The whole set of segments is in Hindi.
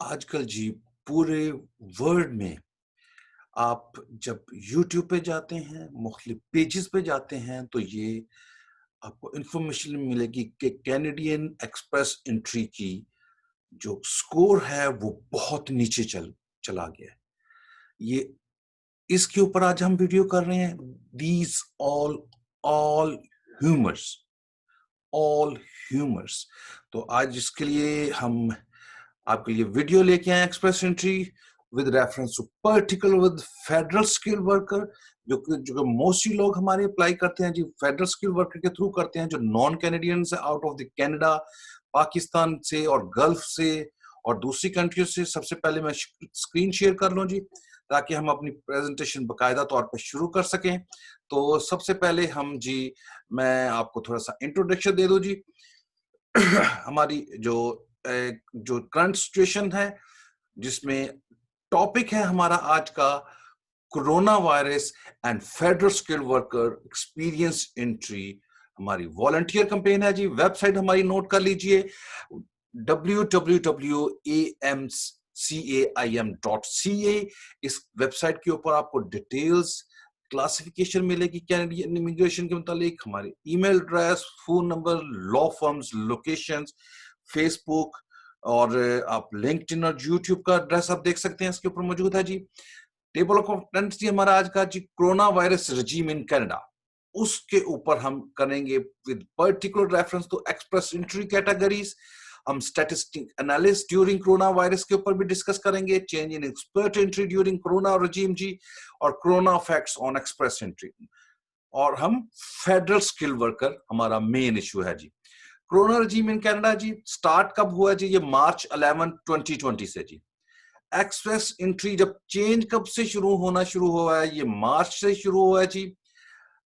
आजकल जी पूरे वर्ल्ड में आप जब यूट्यूब पे जाते हैं, मुख्तलिफ पेजेस पे जाते हैं, तो ये आपको इन्फॉर्मेशन मिलेगी कि कैनेडियन एक्सप्रेस एंट्री की जो स्कोर है वो बहुत नीचे चला गया है। ये इसके ऊपर आज हम वीडियो कर रहे हैं। These all all humours all humours. तो आज इसके लिए हम आपके लिए वीडियो लेके आए express entry with reference to particular with federal skill worker, जो मोस्टली लोग हमारे अप्लाई करते हैं जी फेडरल स्किल वर्कर के थ्रू करते हैं, जो non Canadians out of the Canada, Pakistan से और गल्फ से और दूसरी कंट्रियों से। सबसे पहले मैं स्क्रीन शेयर कर लूं जी, ताकि हम अपनी प्रेजेंटेशन बकायदा तौर पर शुरू कर सकें। तो सबसे पहले हम जी, मैं आपको थोड़ा सा इंट्रोडक्शन दे दूं जी। हमारी जो करंट सिचुएशन है, जिसमें टॉपिक है हमारा आज का corona virus and federal skill worker experience entry. हमारी वॉलंटियर कैंपेन है जी। वेबसाइट हमारी नोट कर लीजिए, www.amcaim.ca। इस वेबसाइट के ऊपर आपको डिटेल्स क्लासिफिकेशन मिलेगी कैनेडियन इमिग्रेशन के मुतालिक, हमारे email address, phone number, law firms, locations, Facebook और आप लिंक्डइन और यूट्यूब का एड्रेस आप देख सकते हैं, इसके ऊपर मौजूद है जी। टेबल ऑफ कंटेंट्स जी हमारा आज का जी, corona virus regime in Canada, उसके ऊपर हम करेंगे with particular reference to express entry categories. हम statistic analysis during corona virus के ऊपर भी डिस्कस करेंगे, change in expert entry during corona regime जी, और corona effects on express entry. और हम फेडरल स्किल वर्कर हमारा मेन इशू है जी। कोरोना रजीम इन कनाडा जी स्टार्ट कब हुआ जी? ये मार्च 11 2020 से जी। एक्सप्रेस एंट्री जब चेंज कब से शुरू हुआ है? ये मार्च से शुरू हुआ है जी।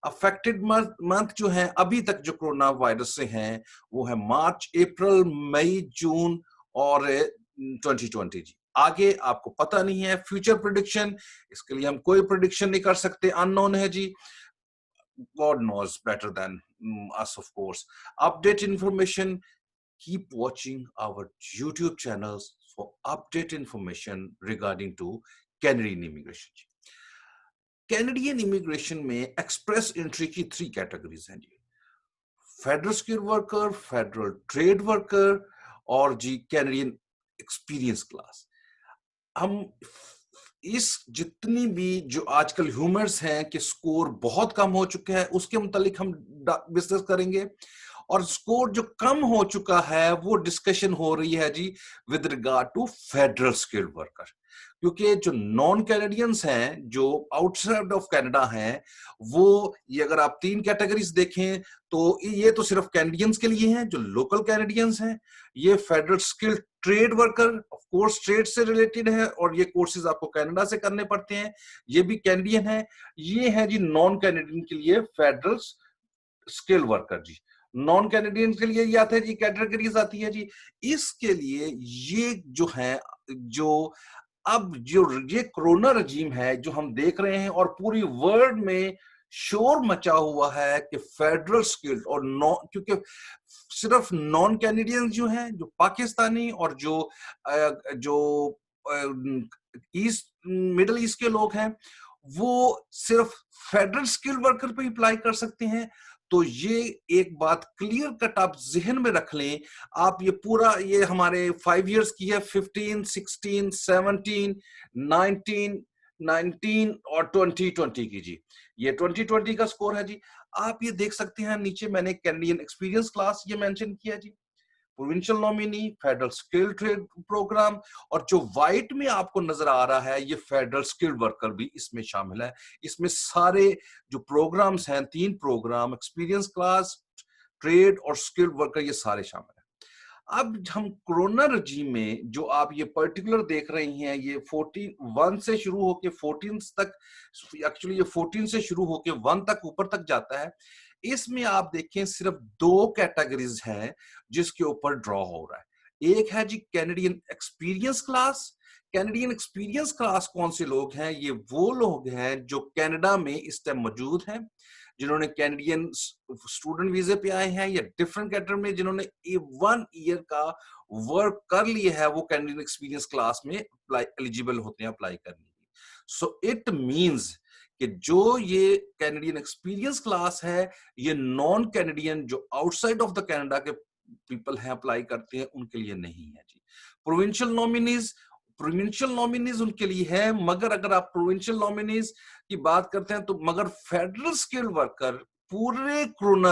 अफेक्टेड मंथ जो है अभी तक जो कोरोना वायरस से हैं वो है मार्च, अप्रैल, मई, जून और 2020 जी। आगे आपको पता नहीं है, फ्यूचर प्रिडिक्शन, इसके लिए हम कोई प्रिडिक्शन नहीं कर सकते, अननोन है जी। God knows better than us, of course. Update information, keep watching our YouTube channels for update information regarding to Canadian immigration. Canadian immigration में एक्सप्रेस एंट्री की 3 कैटेगरीज हैं जी। Federal skill worker, federal trade worker और जी कैनेडियन एक्सपीरियंस क्लास। हम इस जितनी भी जो आजकल ह्यूमर्स हैं कि स्कोर बहुत कम हो चुका है, उसके मुतालिक हम डिस्कस करेंगे। और स्कोर जो कम हो चुका है वो डिस्कशन हो रही है जी with regard to federal skilled worker, क्योंकि जो नॉन कैनेडियंस हैं, जो आउटसाइड ऑफ कनाडा हैं, वो ये अगर आप 3 कैटेगरीज देखें तो ये तो सिर्फ कैनेडियंस के लिए हैं, जो लोकल कैनेडियंस हैं। ये federal skilled trade worker of course trade से रिलेटेड है और ये कोर्सेज आपको कनाडा से करने पड़ते हैं, ये भी कैनेडियन है। ये है जी नॉन कैनेडियन के लिए फेडरल स्किल वर्कर जी। नॉन कैनेडियन के लिए ये आता है जी, कैटेगरीज आती है जी। इसके लिए ये जो है, जो अब जो ये कोरोना रजीम है जो हम देख रहे हैं और पूरी वर्ल्ड में शोर मचा हुआ है कि फेडरल स्किल्ड और नॉन, क्योंकि सिर्फ नॉन कैनेडियंस जो हैं, जो पाकिस्तानी और जो ईस्ट मिडिल ईस्ट के लोग हैं, वो सिर्फ फेडरल स्किल वर्कर पे अप्लाई कर सकते हैं। तो ये एक बात क्लियर कट आप जहन में रख लें। आप ये पूरा, ये हमारे 5 इयर्स की है, 15, 16, 17, 19, 19 और 2020 की जी। ये 2020 का स्कोर है जी। आप ये देख सकते हैं नीचे मैंने कैनेडियन एक्सपीरियंस क्लास ये मेंशन किया जी, provincial nominee, federal skill trade program, और जो व्हाइट में आपको नजर आ रहा है ये फेडरल स्किल वर्कर भी इसमें शामिल है। इसमें सारे जो प्रोग्राम्स हैं, 3 प्रोग्राम, एक्सपीरियंस क्लास, ट्रेड और स्किल वर्कर, ये सारे शामिल हैं। अब हम कोरोना रजीम में जो आप ये पर्टिकुलर देख रही हैं, ये 1 से शुरू होके 14 तक, एक्चुअली ये 14 से शुरू होके 1 तक ऊपर तक जाता है। इसमें आप देखें सिर्फ 2 कैटेगरीज हैं जिसके ऊपर ड्रॉ हो रहा है। एक है जी Canadian experience class. Canadian experience class कौन से लोग हैं? ये वो लोग हैं जो कनाडा में इस टाइम मौजूद हैं, जिन्होंने कैनेडियन स्टूडेंट वीजे पे आए हैं, या डिफरेंट कैटेगरी में जिन्होंने 1 ईयर का वर्क कर लिया है, वो कैनेडियन एक्सपीरियंस क्लास में अप्लाई एलिजिबल होते हैं अप्लाई करने की। सो इट मींस कि जो ये कैनेडियन एक्सपीरियंस क्लास है, ये नॉन कैनेडियन जो आउटसाइड ऑफ द कनाडा के पीपल हैं अप्लाई करते हैं, उनके लिए नहीं है जी। प्रोविंशियल नॉमिनीज उनके लिए है, मगर अगर आप प्रोविंशियल नॉमिनीज की बात करते हैं तो मगर फेडरल स्किल्ड वर्कर पूरे कोरोना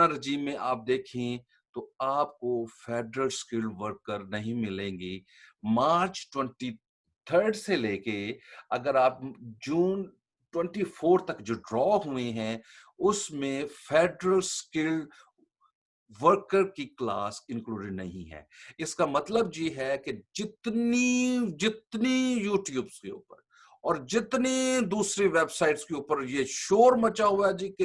रजीम में आप देखें तो आपको फेडरल स्किल्ड वर्कर नहीं मिलेंगे। मार्च 23 से लेके अगर आप जून 24 तक जो ड्रॉ हुए हैं, उसमें फेडरल स्किल्ड वर्कर की क्लास इंक्लूडेड नहीं है। इसका मतलब जी है कि जितनी जितनी यूट्यूब के ऊपर और जितनी दूसरी वेबसाइट्स के ऊपर ये शोर मचा हुआ है जी कि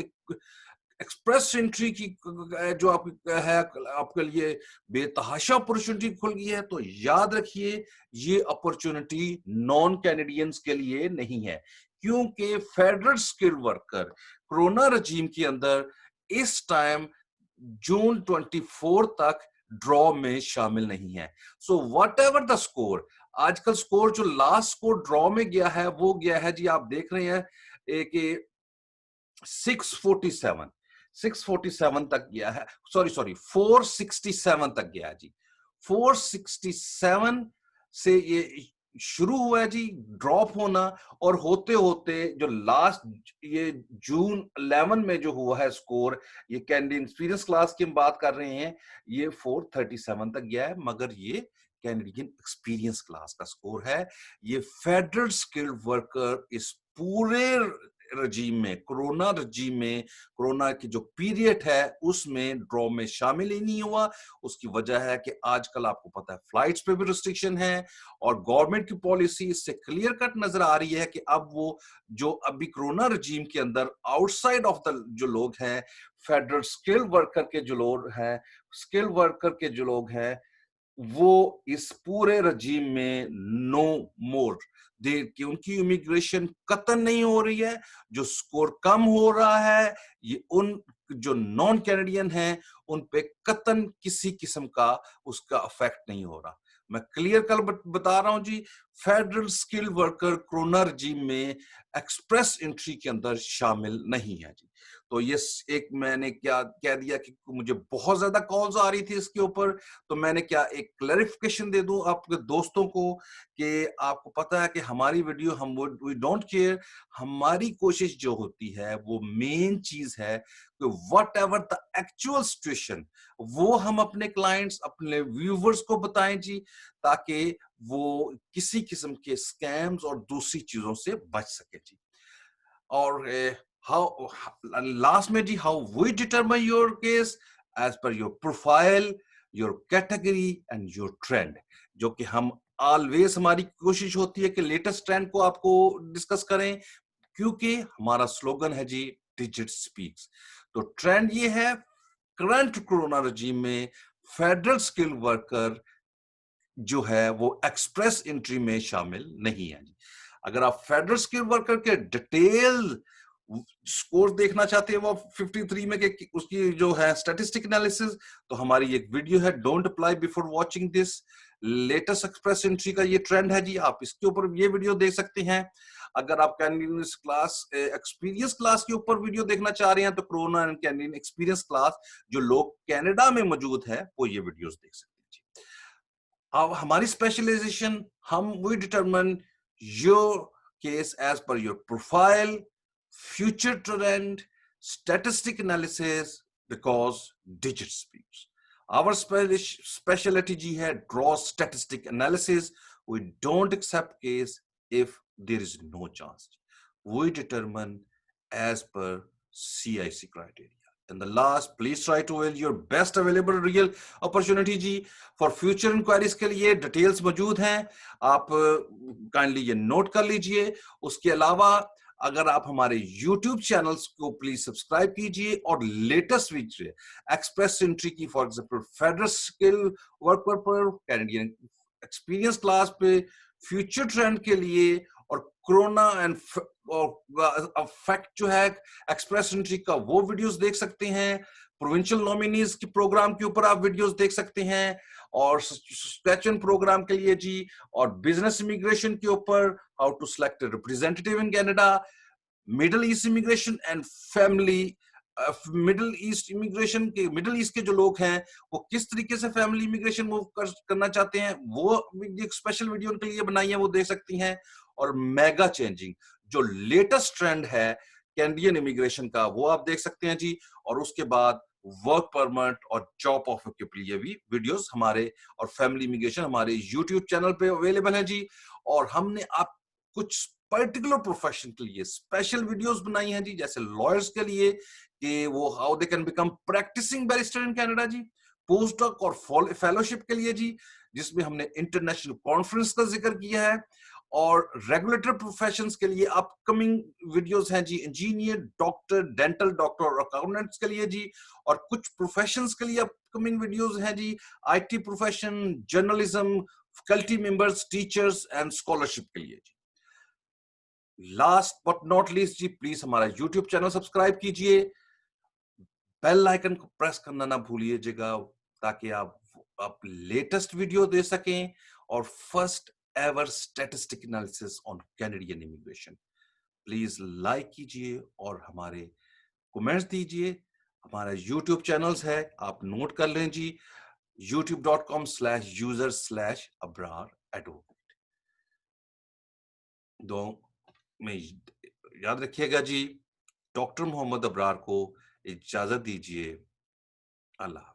एक्सप्रेस एंट्री की जो आप है आपके लिए बेतहाशा अपॉर्चुनिटी खुल गई है, तो याद रखिए ये अपॉर्चुनिटी नॉन कैनेडियंस के लिए नहीं है, क्योंकि फेडरल स्किल्ड वर्कर कोरोना रजीम के अंदर इस टाइम जून 24 तक ड्रॉ में शामिल नहीं है। So what ever the score, आजकल स्कोर जो लास्ट स्कोर ड्रॉ में गया है वो गया है जी, आप देख रहे हैं एक 647 तक गया है, सॉरी 467 तक गया है जी। 467 से ये शुरू हुआ है जी ड्रॉप होना, और होते होते जो लास्ट ये जून 11 में जो हुआ है स्कोर, ये कैनेडियन एक्सपीरियंस क्लास की हम बात कर रहे हैं, ये 437 तक गया है, मगर ये कैनेडियन एक्सपीरियंस क्लास का स्कोर है। ये फेडरल स्किल्ड वर्कर इस पूरे रजीम में, कोरोना रजीम में, कोरोना की जो पीरियड है उसमें ड्रॉ में शामिल ही नहीं हुआ। उसकी वजह है कि आजकल आपको पता है फ्लाइट्स पे भी रिस्ट्रिक्शन है, और गवर्नमेंट की पॉलिसी इससे क्लियर कट नजर आ रही है कि अब वो जो अभी कोरोना रजीम के अंदर आउटसाइड ऑफ द जो लोग हैं, फेडरल स्किल्ड वर्कर के जो लोग हैं, वो इस पूरे रजीम में नो मोर देर की उनकी इमिग्रेशन कतन नहीं हो रही है। जो स्कोर कम हो रहा है, ये उन जो नॉन कैनेडियन हैं उन पे कतन किसी किस्म का उसका इफेक्ट नहीं हो रहा। मैं क्लियर कल बता रहा हूं जी, फेडरल स्किल्ड वर्कर कोरोना रजीम में एक्सप्रेस एंट्री के अंदर शामिल नहीं है जी। तो ये एक मैंने क्या कह दिया कि मुझे बहुत ज्यादा कॉल्स आ रही थी इसके ऊपर, तो मैंने क्या एक क्लैरिफिकेशन दे दूं आपके दोस्तों को कि आपको पता है कि हमारी वीडियो हम वी डोंट केयर, हमारी कोशिश जो होती है वो मेन चीज है कि what ever the actual situation वो हम अपने क्लाइंट्स, अपने व्यूवर्स को बताएं जी, ताकि वो किसी किस्म के स्कैम्स और दूसरी चीजों से बच सके जी। और how last में जी, how we determine your case as per your profile, your category and your trend, जो कि हम ऑलवेज हमारी कोशिश होती है कि लेटेस्ट ट्रेंड को आपको डिस्कस करें, क्योंकि हमारा स्लोगन है जी डिजिट स्पीक्स। तो ट्रेंड ये है, करंट कोरोना रजीम में फेडरल स्किल वर्कर जो है वो एक्सप्रेस एंट्री में शामिल नहीं है जी। अगर आप फेडरल स्किल वर्कर के डिटेल स्कोर देखना चाहते हैं वो 53 में के उसकी जो है स्टैटिस्टिक एनालिसिस, तो हमारी एक वीडियो है don't apply before watching this latest express entry का ये ट्रेंड है जी, आप इसके ऊपर ये वीडियो देख सकते हैं। अगर आप कैनेडियन क्लास एक्सपीरियंस क्लास के ऊपर वीडियो देखना चाह रहे हैं तो corona and Canadian experience class जो लोग कनाडा में मौजूद है वो ये वीडियोस देख सकते हैं जी। अब हमारी स्पेशलाइजेशन, हम we determine your case as per your profile, future trend, statistic analysis, because digit speaks. Our specialty ji hai draw statistic analysis. We don't accept case if there is no chance. We determine as per CIC criteria. And the last, please try to avail your best available real opportunity जी। For future inquiries के लिए डिटेल्स मौजूद हैं, आप काइंडली ये नोट कर लीजिए। उसके अलावा अगर आप हमारे YouTube चैनल्स को प्लीज सब्सक्राइब कीजिए, और लेटेस्ट वीडियो एक्सप्रेस एंट्री की, for example federal skill worker पर, कैनेडियन एक्सपीरियंस क्लास पे, फ्यूचर ट्रेंड के लिए और कोरोना एंड फैक्ट जो है एक्सप्रेस एंट्री का वो वीडियोस देख सकते हैं। प्रोविंशियल नॉमिनीज के प्रोग्राम के ऊपर आप वीडियोस देख सकते हैं, और स्कैचन प्रोग्राम के लिए जी, और बिजनेस इमिग्रेशन के ऊपर how to select representative in Canada, Middle East immigration and family, Middle East के जो लोग हैं वो किस तरीके से फैमिली इमिग्रेशन मूव करना चाहते हैं, वो एक स्पेशल वीडियो उनके लिए बनाई है, वो देख सकती हैं। और मेगा चेंजिंग जो लेटेस्ट ट्रेंड है कैनेडियन इमिग्रेशन का, वो आप देख सकते हैं जी। और उसके बाद वर्क परमिट और जॉब ऑफर के लिए भी वीडियोस हमारे, और फैमिली इमिग्रेशन हमारे यूट्यूब चैनल पे अवेलेबल है जी। और हमने आप कुछ पर्टिकुलर प्रोफेशन के लिए स्पेशल वीडियोस बनाई हैं जी, जैसे लॉयर्स के लिए कि वो how they can become practicing barrister in Canada जी, पोस्ट डॉक और फेलोशिप के लिए जी, जिसमें हमने इंटरनेशनल कॉन्फ्रेंस का जिक्र किया है। और रेगुलेटरी प्रोफेशंस के लिए अपकमिंग वीडियोस हैं जी, इंजीनियर, डॉक्टर, डेंटल डॉक्टर और अकाउंटेंट्स के लिए जी। और कुछ प्रोफेशंस के लिए अपकमिंग वीडियोस हैं जी, IT profession, journalism, faculty members, teachers and scholarship के लिए जी। लास्ट बट नॉट लीस्ट जी, प्लीज हमारा यूट्यूब चैनल सब्सक्राइब कीजिए, बेल आइकन को प्रेस करना ना भूलिएगा, ताकि आप लेटेस्ट वीडियो दे सकें, और first ever statistic analysis on Canadian immigration. Please like कीजिए और हमारे कमेंट्स दीजिए। हमारा यूट्यूब चैनल्स है, आप नोट कर लें जी, youtube.com/user/abrar advocate। दो में याद रखिएगा जी, डॉक्टर मोहम्मद अबरार को इजाजत दीजिए। अल्लाह।